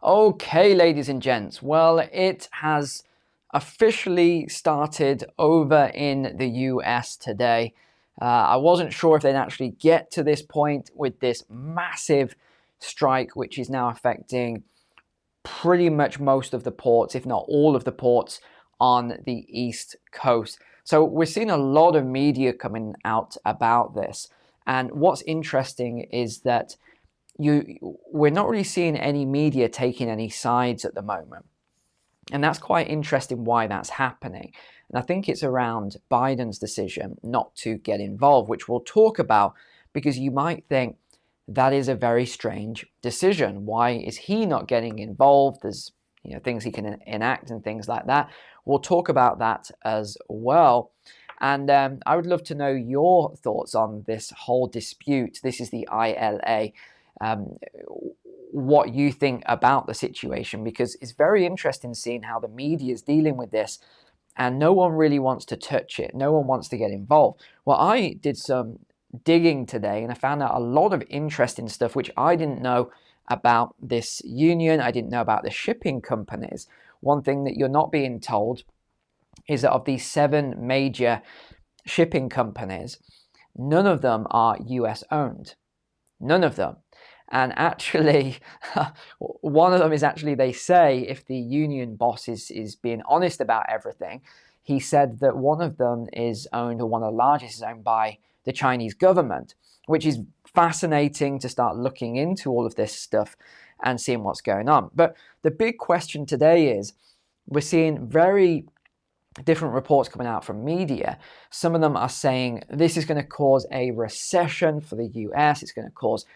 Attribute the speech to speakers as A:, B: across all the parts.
A: Okay, ladies and gents, well, it has officially started over in the US today. I wasn't sure if they'd actually get to this point with this massive strike, which is now affecting pretty much most of the ports, if not all of the ports on the East Coast. So we're seeing a lot of media coming out about this. And what's interesting is that we're not really seeing any media taking any sides at the moment. And that's quite interesting why that's happening. And I think it's around Biden's decision not to get involved, which we'll talk about, because you might think that is a very strange decision. Why is he not getting involved? There's things he can enact and things like that. We'll talk about that as well. And I would love to know your thoughts on this whole dispute. This is the ILA. What you think about the situation, because it's very interesting seeing how the media is dealing with this, and no one really wants to touch it. No one wants to get involved. Well, I did some digging today and I found out a lot of interesting stuff which I didn't know about this union. I didn't know about the shipping companies. One thing that you're not being told is that of these 7 major shipping companies, none of them are US owned. None of them. And actually, one of them is actually, they say, if the union boss is being honest about everything, he said that one of them is owned, or one of the largest is owned by the Chinese government, which is fascinating to start looking into all of this stuff and seeing what's going on. But the big question today is, we're seeing very different reports coming out from media. Some of them are saying this is going to cause a recession for the US. It's going to cause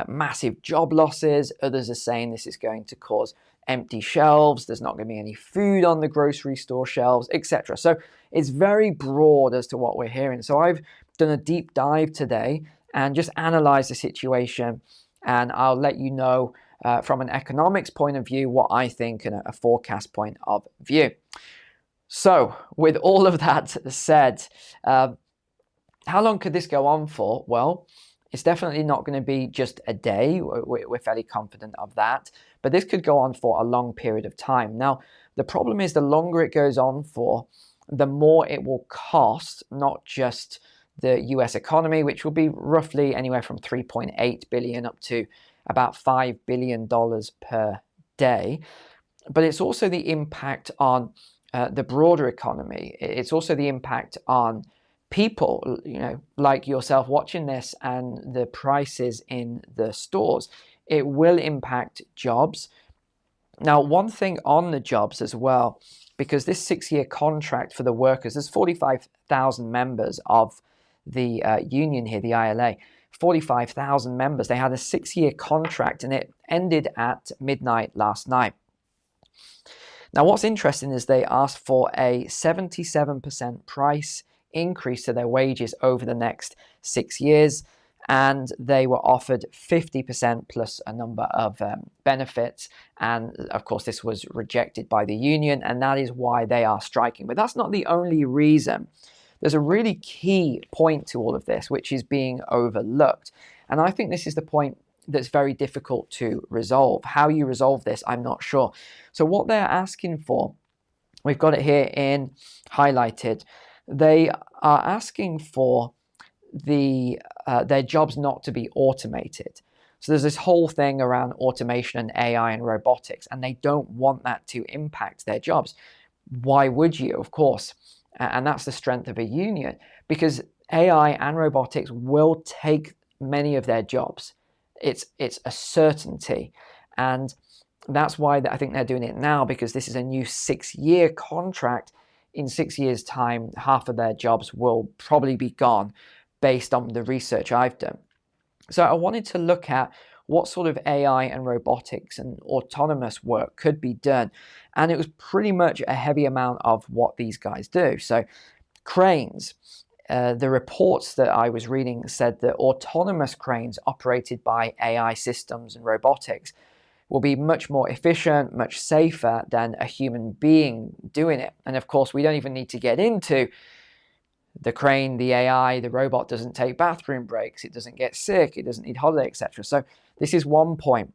A: massive job losses. Others are saying this is going to cause empty shelves. There's not going to be any food on the grocery store shelves, etc. So it's very broad as to what we're hearing. So I've done a deep dive today and just analyzed the situation, and I'll let you know from an economics point of view what I think and a forecast point of view. So with all of that said, how long could this go on for? Well, it's definitely not going to be just a day. We're fairly confident of that. But this could go on for a long period of time. Now, the problem is the longer it goes on for, the more it will cost, not just the US economy, which will be roughly anywhere from 3.8 billion up to about $5 billion per day. But it's also the impact on the broader economy. It's also the impact on people, like yourself watching this, and the prices in the stores. It will impact jobs. Now, one thing on the jobs as well, because this 6-year contract for the workers, there's 45,000 members of the union here, the ILA, 45,000 members. They had a 6-year contract and it ended at midnight last night. Now, what's interesting is they asked for a 77% price increase to their wages over the next 6 years, and they were offered 50% plus a number of benefits. And of course, this was rejected by the union, and that is why they are striking. But that's not the only reason. There's a really key point to all of this, which is being overlooked. And I think this is the point that's very difficult to resolve. How you resolve this, I'm not sure. So what they're asking for, we've got it here in highlighted. They are asking for their jobs not to be automated. So there's this whole thing around automation and AI and robotics, and they don't want that to impact their jobs. Why would you? Of course. And that's the strength of a union, because AI and robotics will take many of their jobs. It's a certainty. And that's why I think they're doing it now, because this is a new 6-year contract. In 6 years' time, half of their jobs will probably be gone based on the research I've done. So I wanted to look at what sort of AI and robotics and autonomous work could be done. And it was pretty much a heavy amount of what these guys do. So cranes, the reports that I was reading said that autonomous cranes operated by AI systems and robotics will be much more efficient, much safer than a human being doing it. And of course, we don't even need to get into the crane, the AI, the robot doesn't take bathroom breaks, it doesn't get sick, it doesn't need holiday, etc. So this is one point.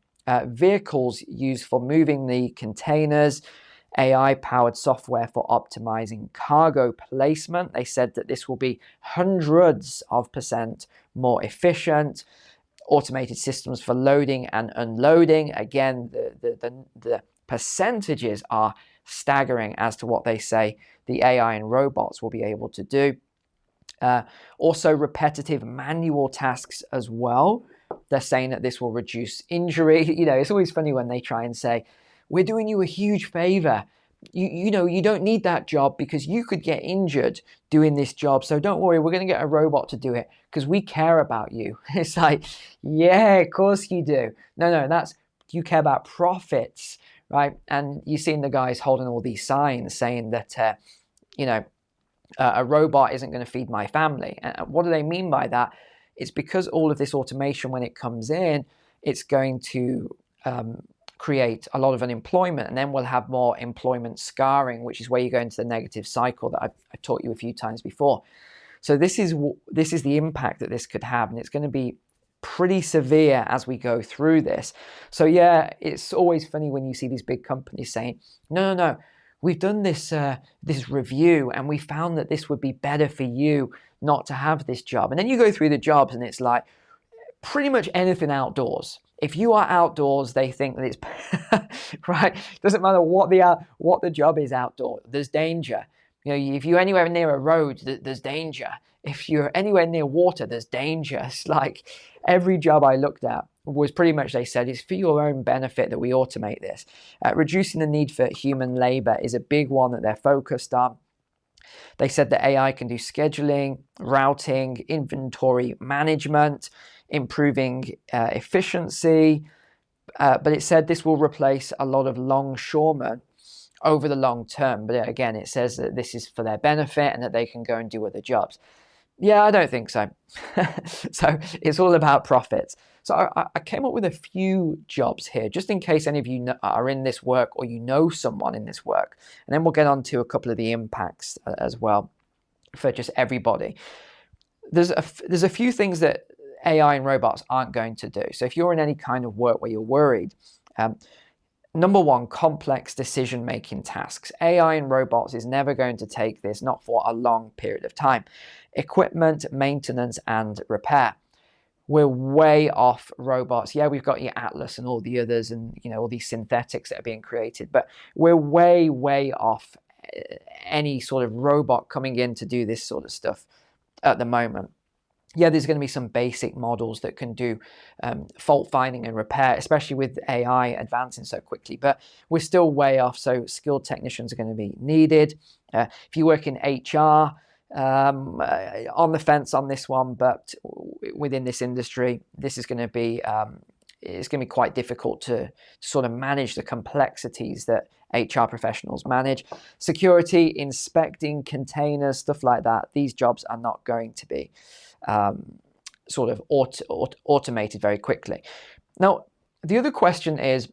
A: vehicles used for moving the containers, AI-powered software for optimizing cargo placement. They said that this will be hundreds of % more efficient. Automated systems for loading and unloading. Again, the percentages are staggering as to what they say the AI and robots will be able to do. Also, repetitive manual tasks as well. They're saying that this will reduce injury. It's always funny when they try and say, we're doing you a huge favor. You don't need that job because you could get injured doing this job. So don't worry, we're going to get a robot to do it because we care about you. It's like, yeah, of course you do. No, you care about profits, right? And you've seen the guys holding all these signs saying that, a robot isn't going to feed my family. And what do they mean by that? It's because all of this automation, when it comes in, it's going to create a lot of unemployment, and then we'll have more employment scarring, which is where you go into the negative cycle that I've taught you a few times before. So this is the impact that this could have, and it's going to be pretty severe as we go through this. So yeah, it's always funny when you see these big companies saying, no, we've done this review and we found that this would be better for you not to have this job. And then you go through the jobs and it's like pretty much anything outdoors. If you are outdoors, they think that it's right. Doesn't matter what the job is outdoor. There's danger. If you're anywhere near a road, there's danger. If you're anywhere near water, there's danger. It's like every job I looked at was pretty much, they said, it's for your own benefit that we automate this. Reducing the need for human labor is a big one that they're focused on. They said that AI can do scheduling, routing, inventory management, improving efficiency. But it said this will replace a lot of longshoremen over the long term. But again, it says that this is for their benefit and that they can go and do other jobs. Yeah, I don't think so. So it's all about profits. So I came up with a few jobs here, just in case any of you are in this work or you know someone in this work. And then we'll get on to a couple of the impacts as well for just everybody. There's a few things that AI and robots aren't going to do. So if you're in any kind of work where you're worried, number one, complex decision-making tasks. AI and robots is never going to take this, not for a long period of time. Equipment, maintenance, and repair. We're way off robots. Yeah, we've got your Atlas and all the others and, all these synthetics that are being created, but we're way, way off any sort of robot coming in to do this sort of stuff at the moment. Yeah, there's going to be some basic models that can do fault finding and repair, especially with AI advancing so quickly, but we're still way off. So skilled technicians are going to be needed. If you work in HR, on the fence on this one, but within this industry, this is going to be it's going to be quite difficult to sort of manage the complexities that HR professionals manage. Security, inspecting containers, stuff like that. These jobs are not going to be sort of automated very quickly. Now, the other question is,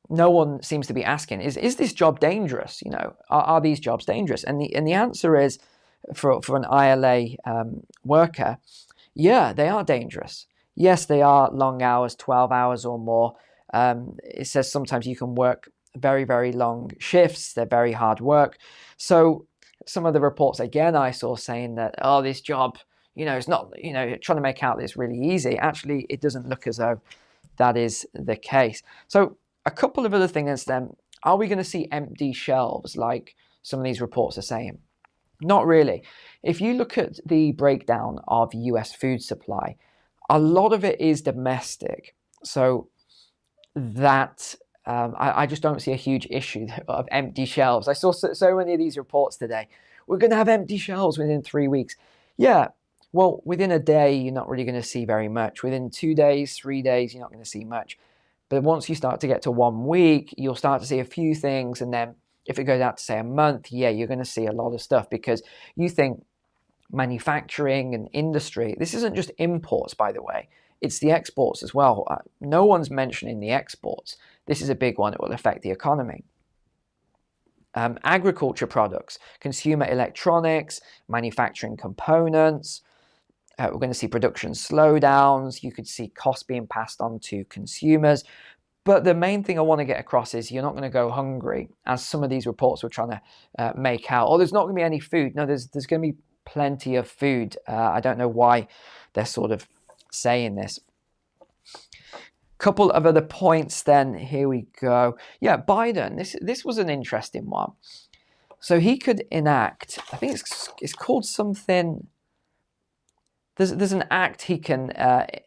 A: no one seems to be asking, is this job dangerous? Are these jobs dangerous? And the answer is, for an ILA worker, yeah, they are dangerous. Yes, they are long hours, 12 hours or more. It says sometimes you can work very, very long shifts. They're very hard work. So some of the reports, again, I saw saying that, this job, it's not, trying to make out this really easy. Actually, it doesn't look as though that is the case. So a couple of other things then. Are we going to see empty shelves like some of these reports are saying? Not really. If you look at the breakdown of US food supply, a lot of it is domestic. So that I just don't see a huge issue of empty shelves. I saw so many of these reports today. We're going to have empty shelves within 3 weeks. Yeah, well, within a day, you're not really going to see very much. Within 2 days, 3 days, you're not going to see much. But once you start to get to 1 week, you'll start to see a few things. And then if it goes out to, say, a month, yeah, you're going to see a lot of stuff, because you think manufacturing and industry, this isn't just imports, by the way. It's the exports as well. No one's mentioning the exports. This is a big one that will affect the economy. Agriculture products, consumer electronics, manufacturing components. We're going to see production slowdowns. You could see costs being passed on to consumers. But the main thing I want to get across is you're not going to go hungry, as some of these reports were trying to make out. Or there's not going to be any food. No, there's going to be plenty of food. I don't know why they're sort of saying this. Couple of other points then. Here we go. Yeah, Biden. This was an interesting one. So he could enact, I think it's called something. There's an act he can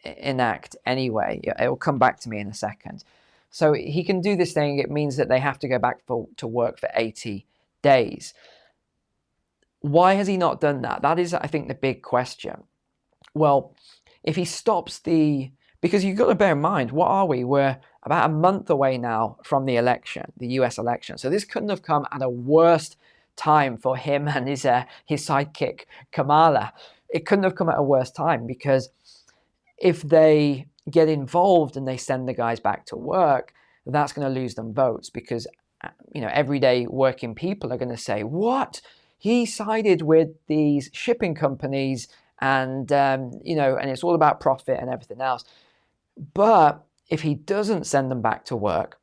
A: enact anyway. It will come back to me in a second. So he can do this thing. It means that they have to go back to work for 80 days. Why has he not done that? That is, I think, the big question. Well, if he stops because you've got to bear in mind, what are we? We're about a month away now from the election, the US election. So this couldn't have come at a worse time for him and his sidekick, Kamala. It couldn't have come at a worse time, because if they get involved and they send the guys back to work, that's going to lose them votes, because everyday working people are going to say, what? He sided with these shipping companies and and it's all about profit and everything else. But if he doesn't send them back to work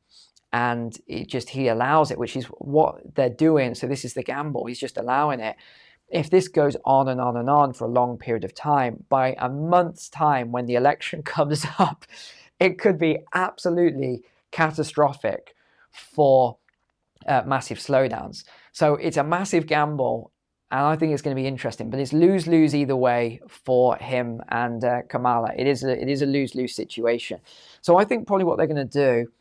A: and he allows it, which is what they're doing, so this is the gamble, he's just allowing it. If this goes on and on and on for a long period of time, by a month's time when the election comes up, it could be absolutely catastrophic for massive slowdowns. So it's a massive gamble, and I think it's going to be interesting. But it's lose-lose either way for him and Kamala. It is a lose-lose situation. So I think probably what they're going to do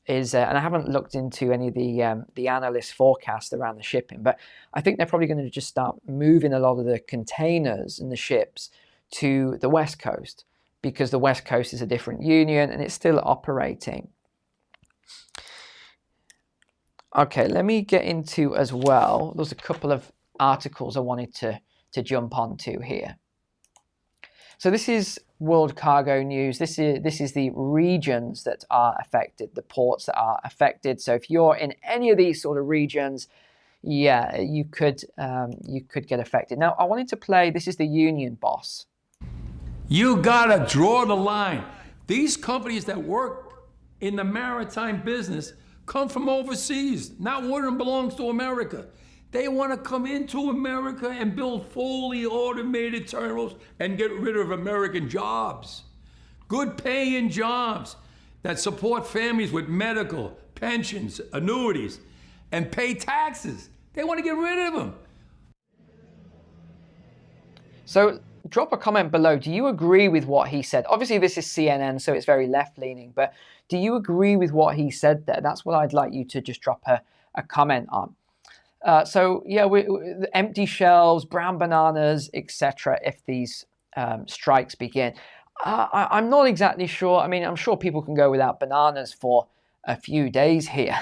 A: is, and I haven't looked into any of the analyst forecast around the shipping, but I think they're probably going to just start moving a lot of the containers and the ships to the West Coast, because the West Coast is a different union and it's still operating. Okay, let me get into as well. There's a couple of articles I wanted to jump onto here. So this is World Cargo News. This is the regions that are affected, the ports that are affected. So if you're in any of these sort of regions, yeah, you could get affected. Now I wanted to play. This is the union boss.
B: You gotta draw the line. These companies that work in the maritime business come from overseas. Not one of them belongs to America. They want to come into America and build fully automated terminals and get rid of American jobs. Good paying jobs that support families with medical, pensions, annuities, and pay taxes. They want to get rid of them.
A: So drop a comment below. Do you agree with what he said? Obviously, this is CNN, so it's very left-leaning, but do you agree with what he said there? That's what I'd like you to just drop a comment on. So yeah, empty shelves, brown bananas, etc. if these strikes begin. I'm not exactly sure. I mean, I'm sure people can go without bananas for a few days here.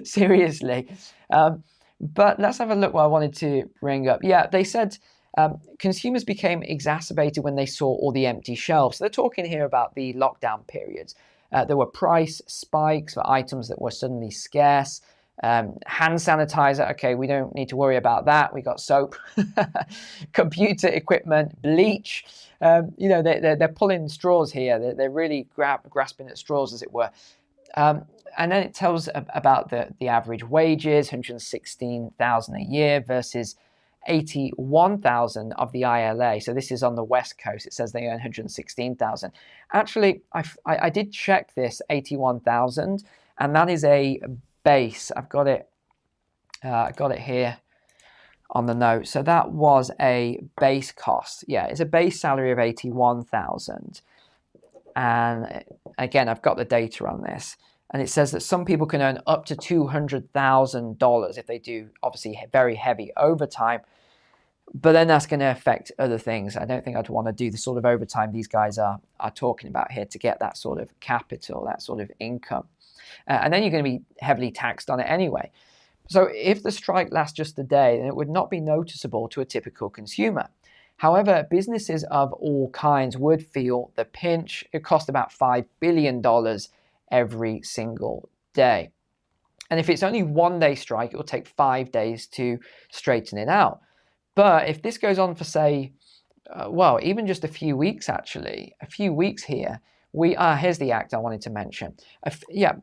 A: Seriously. But let's have a look what I wanted to bring up. Yeah, they said consumers became exacerbated when they saw all the empty shelves. So they're talking here about the lockdown periods. There were price spikes for items that were suddenly scarce. Hand sanitizer, okay, we don't need to worry about that. We got soap, computer equipment, bleach. They're pulling straws here. They're really grasping at straws, as it were. And then it tells about the average wages, 116,000 a year versus 81,000 of the ILA. So this is on the West Coast. It says they earn 116,000. Actually, I did check this 81,000, and that is a base. I've got it. Got it here on the note. So that was a base cost. Yeah, it's a base salary of 81,000. And again, I've got the data on this. And it says that some people can earn up to $200,000 if they do, obviously, very heavy overtime. But then that's going to affect other things. I don't think I'd want to do the sort of overtime these guys are talking about here to get that sort of capital, that sort of income. And then you're going to be heavily taxed on it anyway. So if the strike lasts just a day, then it would not be noticeable to a typical consumer. However, businesses of all kinds would feel the pinch. It costs about $5 billion every single day. And if it's only 1 day strike, it will take 5 days to straighten it out. But if this goes on for, say, even just a few weeks, actually, a few weeks here, Here's the act I wanted to mention.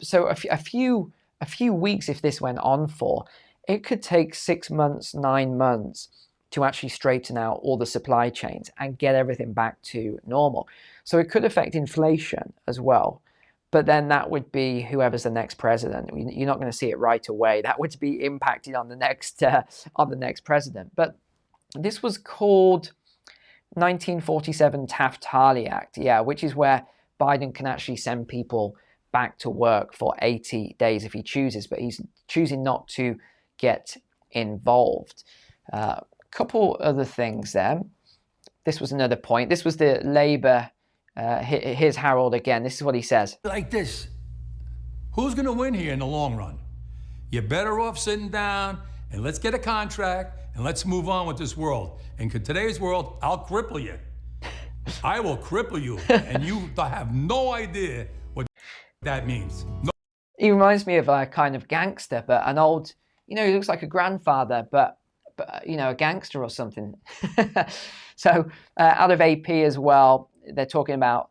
A: So a few weeks, if this went on for, it could take 6 months, 9 months to actually straighten out all the supply chains and get everything back to normal. So it could affect inflation as well. But then that would be whoever's the next president. You're not going to see it right away. That would be impacted on the next president. But this was called 1947 Taft-Hartley Act, which is where Biden can actually send people back to work for 80 days if he chooses, but he's choosing not to get involved. Couple other things there. This was another point. This was the Labour. Here's Harold again. This is what he says.
B: Like this. Who's going to win here in the long run? You're better off sitting down and let's get a contract and let's move on with this world. And in today's world, I'll cripple you. I will cripple you. And you have no idea what that means. No.
A: He reminds me of a kind of gangster, but an old, he looks like a grandfather, but a gangster or something. So out of AP as well, they're talking about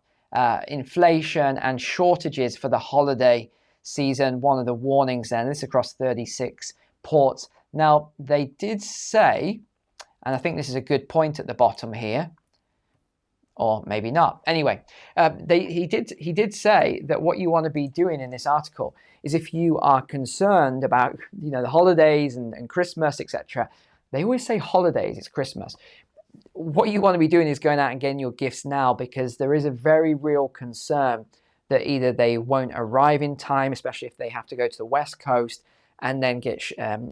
A: inflation and shortages for the holiday season. One of the warnings then, this is across 36 ports. Now, they did say, and I think this is a good point at the bottom here, or maybe not. Anyway, he did say that what you want to be doing in this article is if you are concerned about the holidays and Christmas, etc. They always say holidays, it's Christmas. What you want to be doing is going out and getting your gifts now, because there is a very real concern that either they won't arrive in time, especially if they have to go to the West Coast and then get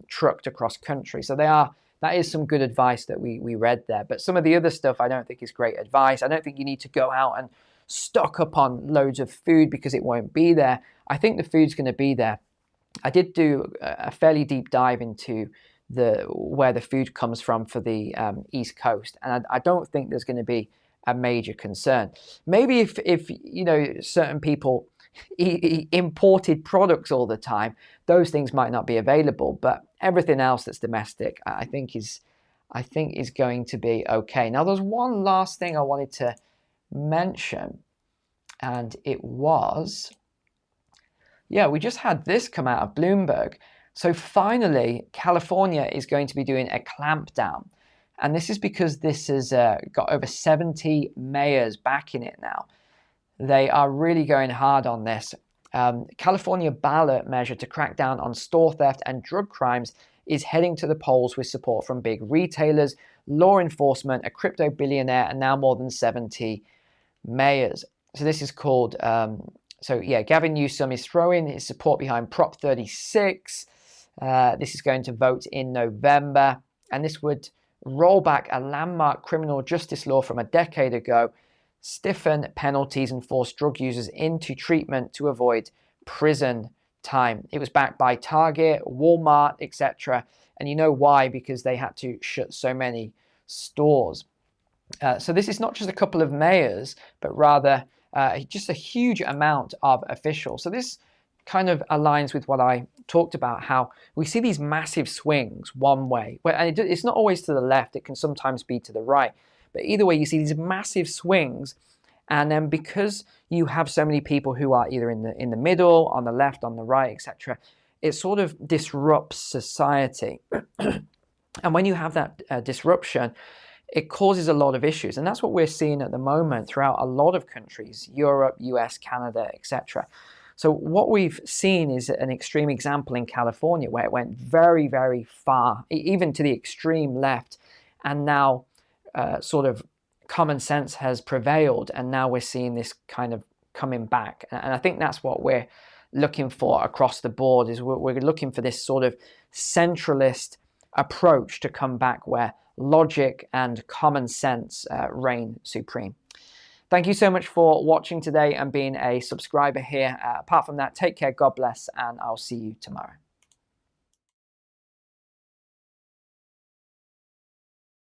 A: trucked across country. So that is some good advice that we read there. But some of the other stuff I don't think is great advice. I don't think you need to go out and stock up on loads of food because it won't be there. I think the food's going to be there. I did do a fairly deep dive into where the food comes from for the East Coast, and I don't think there's going to be a major concern. Maybe if certain people eat imported products all the time, those things might not be available, but everything else that's domestic I think is going to be okay. Now there's one last thing I wanted to mention, and it was we just had this come out of Bloomberg. So finally, California is going to be doing a clampdown. And this is because this has got over 70 mayors backing it now. They are really going hard on this. California ballot measure to crack down on store theft and drug crimes is heading to the polls with support from big retailers, law enforcement, a crypto billionaire, and now more than 70 mayors. So this is called, Gavin Newsom is throwing his support behind Prop 36. This is going to vote in November, and this would roll back a landmark criminal justice law from a decade ago, stiffen penalties and force drug users into treatment to avoid prison time. It was backed by Target, Walmart, etc. And you know why? Because they had to shut so many stores. So this is not just a couple of mayors, but rather just a huge amount of officials. So this kind of aligns with what I talked about, how we see these massive swings one way, and it's not always to the left, it can sometimes be to the right, but either way you see these massive swings, and then because you have so many people who are either in the middle, on the left, on the right, etc., it sort of disrupts society. And when you have that disruption, it causes a lot of issues, and that's what we're seeing at the moment throughout a lot of countries, Europe, US, Canada, etc. So what we've seen is an extreme example in California where it went very, very far, even to the extreme left, and now sort of common sense has prevailed, and now we're seeing this kind of coming back. And I think that's what we're looking for across the board, is we're looking for this sort of centralist approach to come back where logic and common sense reign supreme. Thank you so much for watching today and being a subscriber here. Apart from that, take care, God bless, and I'll see you tomorrow.